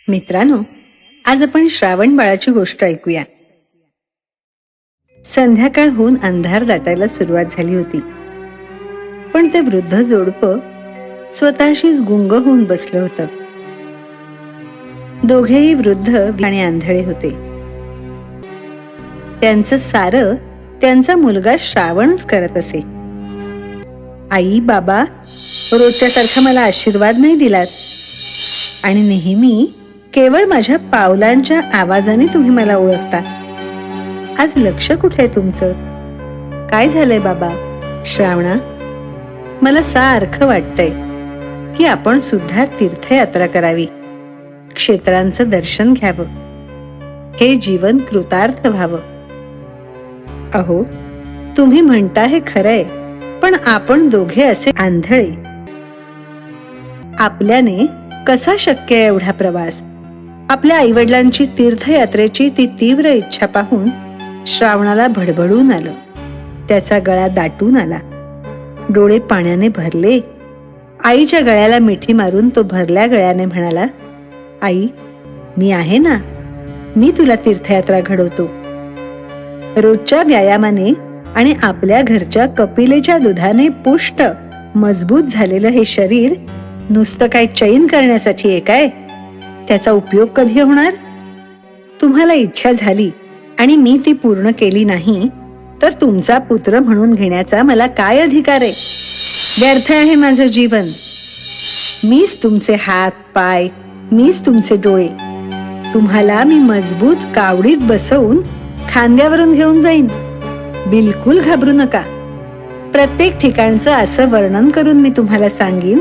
मित्रांनो, आज आपण श्रावण बाळाची गोष्ट ऐकूया. संध्याकाळ होऊन अंधार दाटायला सुरुवात झाली होती, पण ते वृद्ध जोडपं स्वतःशीच गुंग होऊन बसलं होतं. दोघेही वृद्ध आणि आंधळे होते. त्यांचं सारं त्यांचा मुलगा श्रावणच करत असे. आई बाबा, रोजच्यासारखा मला आशीर्वाद नाही दिलात आणि नेहमी केवळ माझ्या पावलांच्या आवाजाने तुम्ही मला ओळखता. आज लक्ष कुठे आहे तुमचं? काय झालंय बाबा? श्रावणा, मला सारखं वाटतंय की आपण सुद्धा तीर्थयात्रा करावी, क्षेत्रांचं दर्शन घ्यावं, हे जीवन कृतार्थ व्हावं. अहो, तुम्ही म्हणता हे खरंय, पण आपण दोघे असे आंधळे, आपल्याने कसा शक्य आहे एवढा प्रवास? आपल्या आईवडिलांची तीर्थयात्रेची ती तीव्र इच्छा पाहून श्रावणाला भडभडून आलं. त्याचा गळा दाटून आला, डोळे पाण्याने भरले. आईच्या गळ्याला मिठी मारून तो भरल्या गळ्याने म्हणाला, आई, मी आहे ना, मी तुला तीर्थयात्रा घडवतो. रोजच्या व्यायामाने आणि आपल्या घरच्या कपिलेच्या दुधाने पुष्ट मजबूत झालेलं हे शरीर नुसतं काय चैन करण्यासाठी आहे काय? त्याचा उपयोग कधी होणार? तुम्हाला इच्छा झाली आणि मी ती पूर्ण केली नाही तर तुमचा पुत्र म्हणून घेण्याचा मला काय अधिकार आहे? व्यर्थ आहे माझं जीवन. मीच तुमचे हात पाय, मीच तुमचे डोळे. तुम्हाला मी मजबूत कावडीत बसवून खांद्यावरून घेऊन जाईन. बिलकुल घाबरू नका. प्रत्येक ठिकाणचं असं वर्णन करून मी तुम्हाला सांगीन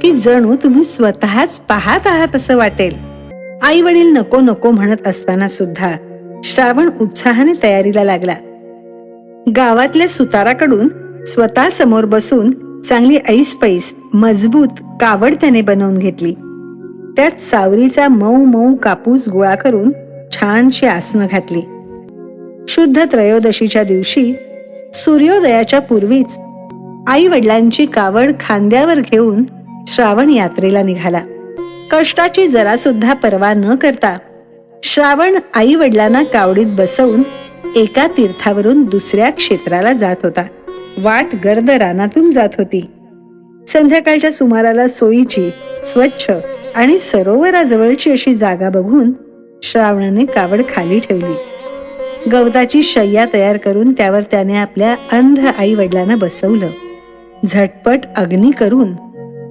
की जणू तुम्ही स्वतःच पाहत आहात असं वाटेल. आई वडील नको नको म्हणत असताना सुद्धा श्रावण उत्साहाने तयारीला लागला. गावातल्या सुताराकडून स्वतः समोर बसून चांगली ऐसपैस मजबूत कावड त्याने बनवून घेतली. त्यात सावरीचा मऊ मऊ कापूस गोळा करून छानशी आसनं घातली. शुद्ध त्रयोदशीच्या दिवशी सूर्योदयाच्या पूर्वीच आई वडिलांची कावड खांद्यावर घेऊन श्रावण यात्रेला निघाला. कष्टाची जरा सुद्धा पर्वा न करता श्रावण आई वडिलांना कावडीत बसवून एका तीर्थावरून दुसऱ्या क्षेत्राला जात होता. वाट गर्द रानातून जात होती. संध्याकाळच्या सुमाराला सोयीची, स्वच्छ आणि सरोवराजवळची अशी जागा बघून श्रावणाने कावड खाली ठेवली. गवताची शय्या तयार करून त्यावर त्याने आपल्या अंध आई वडिलांना बसवलं. झटपट अग्नी करून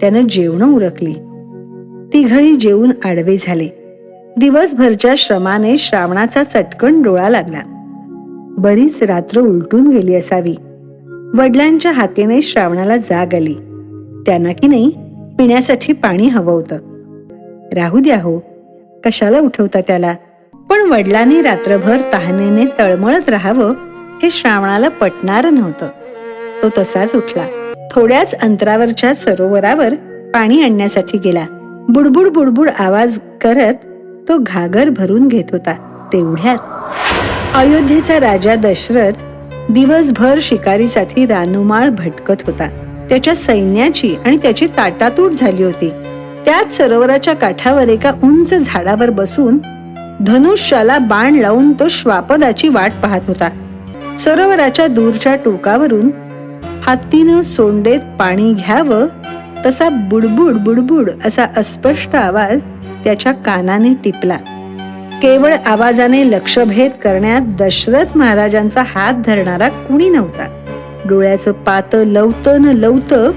त्यानं जेवणं उरकली. तिघही जेवून आडवे झाले. दिवसभरच्या श्रमाने श्रावणाचा चटकन डोळा लागला. बरीच रात्र उलटून गेली असावी. वडिलांच्या हाकेने श्रावणाला जाग आली. त्यांना की नाही पिण्यासाठी पाणी हवं होतं. राहू द्या हो, कशाला उठवता त्याला? पण वडिलांनी रात्रभर तहानेने तळमळत राहावं हे श्रावणाला पटणारं नव्हतं. तो तसाच उठला. थोड्याच अंतरावरच्या सरोवरावर पाणी आणण्यासाठी गेला. बुडबुड बुडबुड आवाज करत तो घागर भरून घेत होता. तेवढ्यात अयोध्येचा राजा दशरथ दिवसभर शिकारीसाठी रानोमाळ भटकत होता. त्याच्या सैन्याची आणि त्याची ताटातूट झाली होती. त्याच सरोवराच्या काठावर एका उंच झाडावर बसून धनुष्याला बाण लावून तो श्वापदाची वाट पाहत होता. सरोवराच्या दूरच्या टोकावरून हत्तीनं सोंडेत पाणी घ्यावं तसा बुडबुड बुडबुड असा अस्पष्ट आवाज त्याच्या कानाने टिपला. केवळ आवाजाने लक्षभेद करण्यात दशरथ महाराजांचा हात धरणारा कुणी नव्हता. डोळ्याचं पातं लवतं न लवतं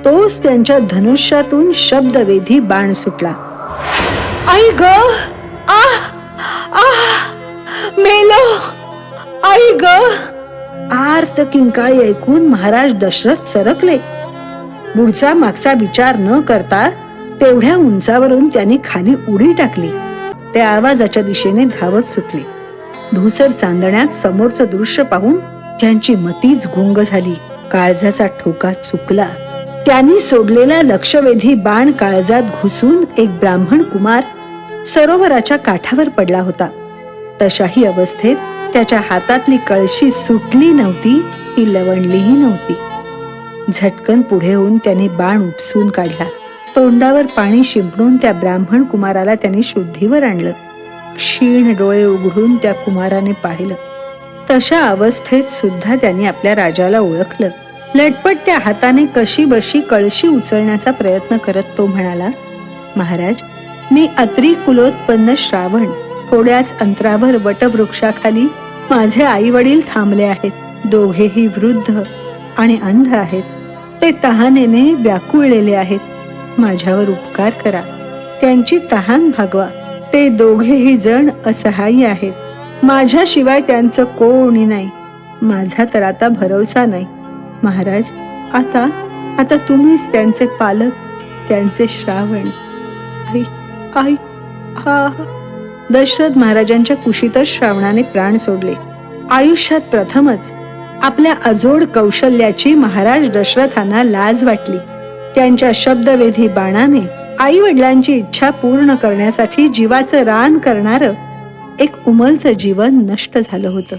तोच त्यांच्या धनुष्यातून शब्दवेधी बाण सुटला. आई ग, मेलो, आई ग! आर्त किंकाळी ऐकून महाराज दशरथ सरकले. पुढचा मागचा विचार न करता तेवढ्या उंचावरून त्यांनी खाली उडी टाकली. त्या आवाजाच्या दिशेने धावत सुटले. धुसर चांदण्यात समोरचं दृश्य पाहून त्यांची मतीच गुंग झाली. काळजाचा ठोका चुकला. त्यांनी सोडलेला लक्षवेधी बाण काळजात घुसून एक ब्राह्मण कुमार सरोवराच्या काठावर पडला होता. तशाही अवस्थेत त्याच्या हातातली कळशी सुटली नव्हती, ती लवणलीही नव्हती. झटकन पुढे होऊन त्याने बाण उपसून काढला. तोंडावर पाणी शिंपडून त्या ब्राह्मण कुमाराला त्यांनी शुद्धीवर आणलं. क्षीण डोळे उघडून त्या कुमाराने पाहिलं. तशा अवस्थेत सुद्धा त्यांनी आपल्या राजाला ओळखलं. लटपटत्या हाताने कशी बशी कळशी उचलण्याचा प्रयत्न करत तो म्हणाला, महाराज, मी अत्री कुलोत्पन्न श्रावण. थोड्याच अंतरावर वटवृक्षाखाली माझे आई वडील थांबले आहेत. दोघेही वृद्ध आणि अंध आहेत. ते तहानेने व्याकुळलेले आहेत. माझ्यावर उपकार करा, त्यांची तहान भागवा. ते दोघेही जण असहाय्य आहेत. माझ्याशिवाय त्यांचं कोणी नाही. माझा तर आता भरवसा नाही. महाराज, आता तुम्हीच त्यांचे पालक, त्यांचे श्रावण. आई आई हा. दशरथ महाराजांच्या कुशीतच श्रावणाने प्राण सोडले. आयुष्यात प्रथमच आपल्या अजोड कौशल्याची महाराज दशरथांना लाज वाटली. त्यांच्या शब्दवेधी बाणाने आई वडिलांची इच्छा पूर्ण करण्यासाठी जीवाचं रान करणारं एक उमलतं जीवन नष्ट झालं होतं.